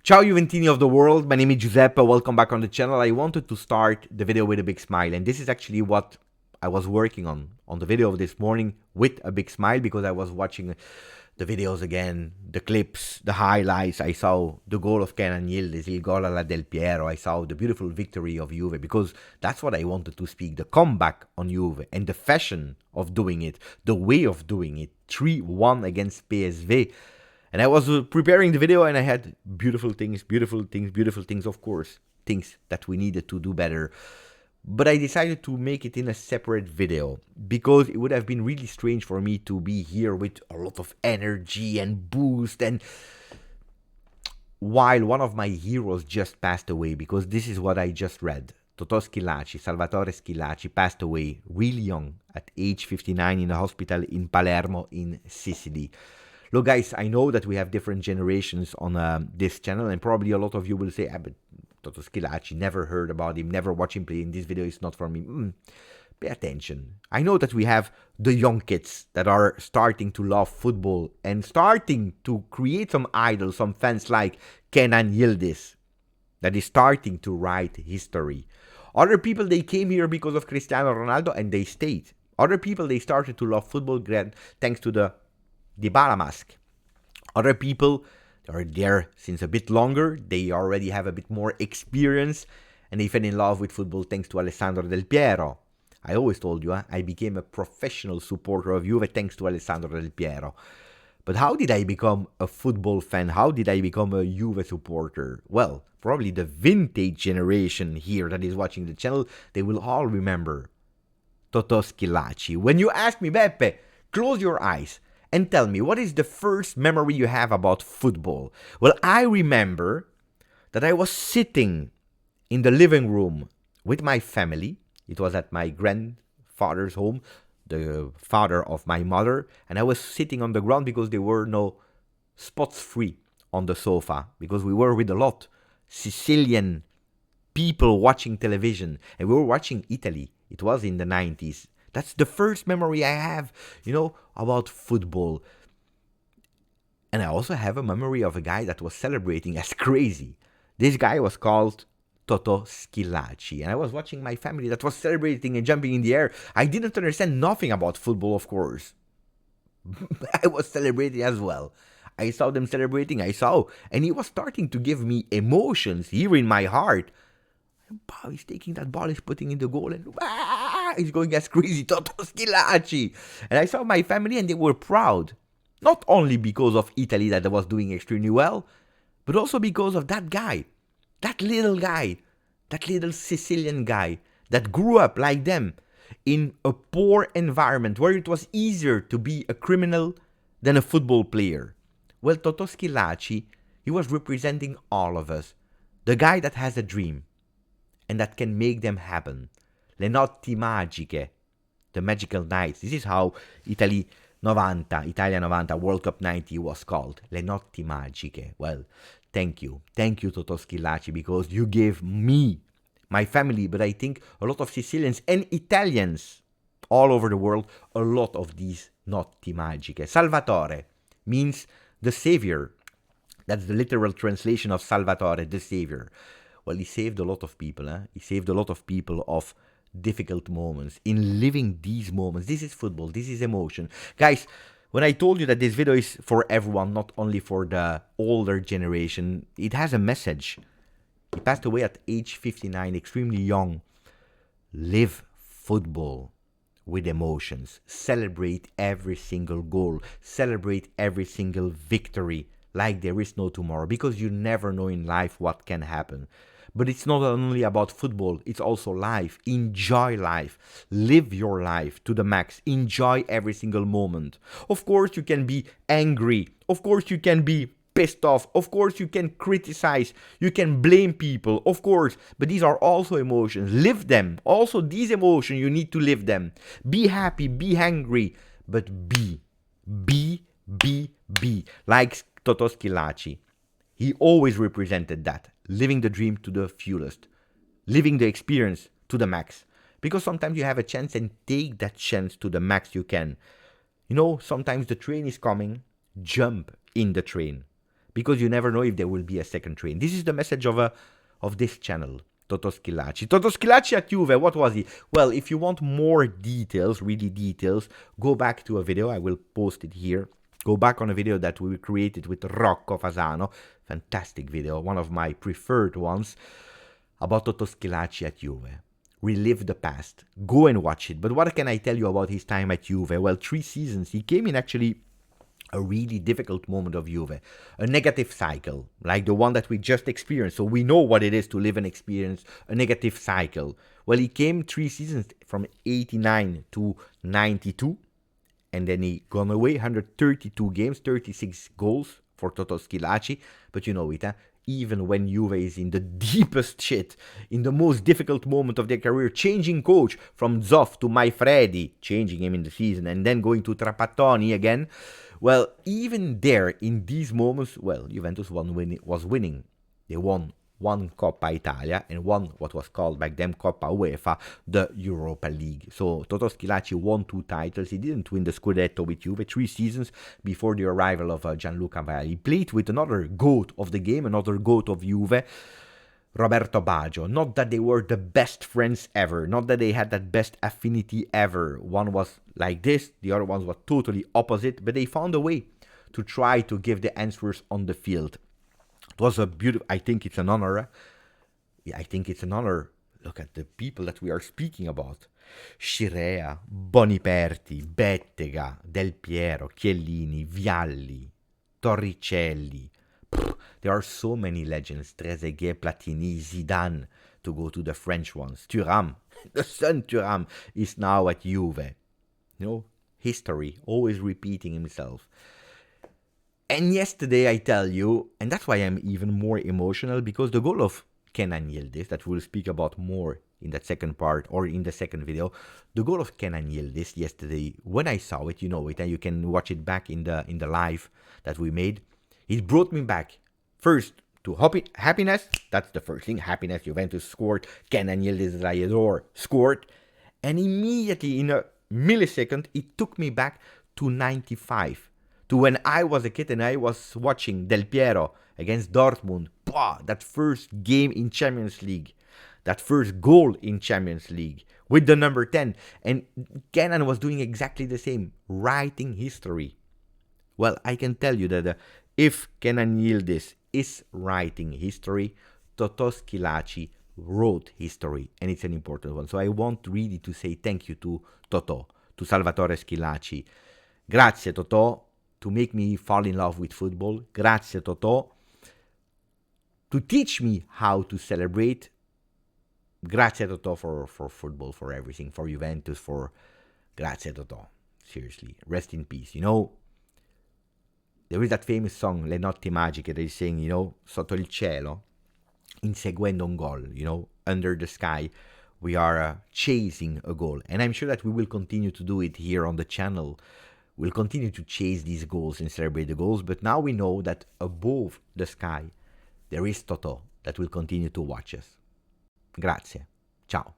Ciao Juventini of the world, my name is Giuseppe, welcome back on the channel. I wanted to start the video with a big smile, and this is actually what I was working on the video of this morning, with a big smile, because I was watching the videos again, the clips, the highlights. I saw the goal of Kenan Yildiz, il gol alla Del Piero. I saw the beautiful victory of Juve, because that's what I wanted to speak, the comeback on Juve and the fashion of doing it, the way of doing it, 3-1 against PSV. And I was preparing the video and I had beautiful things, of course, things that we needed to do better. But I decided to make it in a separate video because it would have been really strange for me to be here with a lot of energy and boost, and while one of my heroes just passed away, because this is what I just read. Toto Schillaci, Salvatore Schillaci, passed away really young at age 59 in a hospital in Palermo in Sicily. Look, guys, I know that we have different generations on this channel, and probably a lot of you will say, but Toto Schillaci, never heard about him, never watched him play, in this video is not for me. Pay attention. I know that we have the young kids that are starting to love football and starting to create some idols, some fans like Kenan Yildiz, that is starting to write history. Other people, they came here because of Cristiano Ronaldo and they stayed. Other people, they started to love football thanks to the Dybala mask. Other people are there since a bit longer, they already have a bit more experience, and they fell in love with football thanks to Alessandro Del Piero. I always told you, I became a professional supporter of Juve thanks to Alessandro Del Piero. But how did I become a football fan? How did I become a Juve supporter? Well, probably the vintage generation here that is watching the channel, they will all remember Toto Schillaci. When you ask me, Beppe, close your eyes and tell me, what is the first memory you have about football? Well, I remember that I was sitting in the living room with my family. It was at my grandfather's home, the father of my mother, and I was sitting on the ground because there were no spots free on the sofa, because we were with a lot Sicilian people watching television, and we were watching Italy. It was in the 90s. That's the first memory I have, about football. And I also have a memory of a guy that was celebrating as crazy. This guy was called Toto Schillaci. And I was watching my family that was celebrating and jumping in the air. I didn't understand nothing about football, of course. I was celebrating as well. I saw them celebrating, and he was starting to give me emotions here in my heart. He's taking that ball, he's putting in the goal, and he's going as crazy, Toto Schillaci. And I saw my family and they were proud. Not only because of Italy that was doing extremely well, but also because of that guy, that little Sicilian guy that grew up like them in a poor environment where it was easier to be a criminal than a football player. Well, Toto Schillaci, he was representing all of us. The guy that has a dream and that can make them happen. Le notti magiche, the magical nights. This is how Italia 90 World Cup 90 was called. Le notti magiche. Well, thank you Toto Schillaci, because you gave me, my family, but I think a lot of Sicilians and Italians all over the world, a lot of these notti magiche. Salvatore means the savior. That's the literal translation of Salvatore, the savior. Well, he saved a lot of people. He saved a lot of people of difficult moments. In living these moments, this is football, this is emotion. Guys, when I told you that this video is for everyone, not only for the older generation, it has a message. He passed away at age 59, extremely young. Live football with emotions. Celebrate every single goal. Celebrate every single victory like there is no tomorrow, because you never know in life what can happen. But it's not only about football, it's also life. Enjoy life. Live your life to the max. Enjoy every single moment. Of course you can be angry. Of course you can be pissed off. Of course you can criticize. You can blame people, of course. But these are also emotions. Live them. Also these emotions, you need to live them. Be happy, be angry, but be. Like Toto Schillaci. He always represented that. Living the dream to the fullest. Living the experience to the max. Because sometimes you have a chance, and take that chance to the max you can. Sometimes the train is coming. Jump in the train. because you never know if there will be a second train. This is the message of this channel, Toto Schillaci. Toto Schillaci at Juve, what was he? Well, if you want more details, really details, go back to a video. I will post it here. Go back on a video that we created with Rocco Fasano. Fantastic video, one of my preferred ones, about Toto Schillaci at Juve. Relive the past. Go and watch it. But what can I tell you about his time at Juve? Well, 3 seasons. He came in actually a really difficult moment of Juve, a negative cycle, like the one that we just experienced. So we know what it is to live and experience a negative cycle. Well, he came 3 seasons from 89 to 92, and then he gone away, 132 games, 36 goals for Toto Schillaci. But you know it, huh? Even when Juve is in the deepest shit, in the most difficult moment of their career, changing coach from Zoff to Maifredi, changing him in the season, and then going to Trapattoni again. Well, even there, in these moments, well, Juventus was winning. They won 1 Coppa Italia and 1 what was called back then Coppa UEFA, the Europa League. So Toto Schillaci won 2 titles. He didn't win the Scudetto with Juve 3 seasons before the arrival of Gianluca Vialli. He played with another GOAT of the game, another GOAT of Juve, Roberto Baggio. Not that they were the best friends ever, not that they had that best affinity ever. One was like this, the other ones were totally opposite, but they found a way to try to give the answers on the field. It was a beautiful, I think it's an honor. Yeah, I think it's an honor. Look at the people that we are speaking about. Scirea, Boniperti, Bettega, Del Piero, Chiellini, Vialli, Torricelli. There are so many legends, Trezeguet, Platini, Zidane, to go to the French ones. Thuram, the son Thuram, is now at Juve. You know, history, always repeating himself. And yesterday, I tell you, and that's why I'm even more emotional, because the goal of Kenan Yildiz, that we'll speak about more in that second part or in the second video, the goal of Kenan Yildiz yesterday, when I saw it, you know it, and you can watch it back in the live that we made, it brought me back first to happiness. That's the first thing, happiness. Juventus scored, Kenan Yildiz Rayador scored, and immediately in a millisecond it took me back to 95, to when I was a kid and I was watching Del Piero against Dortmund. That first game in Champions League, that first goal in Champions League with the number 10, and Kenan was doing exactly the same, writing history. Well, I can tell you that if Kenan Yildiz is writing history, Toto Schillaci wrote history, and it's an important one. So I want really to say thank you to Toto, to Salvatore Schillaci. Grazie, Toto, to make me fall in love with football. Grazie, Toto, to teach me how to celebrate. Grazie, Toto, for football, for everything, for Juventus, for... Grazie, Toto. Seriously, rest in peace. You know, there is that famous song, Le Notti Magiche, that is saying, you know, sotto il cielo, inseguendo un gol, you know, under the sky, we are chasing a goal. And I'm sure that we will continue to do it here on the channel. We'll continue to chase these goals and celebrate the goals, but now we know that above the sky, there is Toto that will continue to watch us. Grazie. Ciao.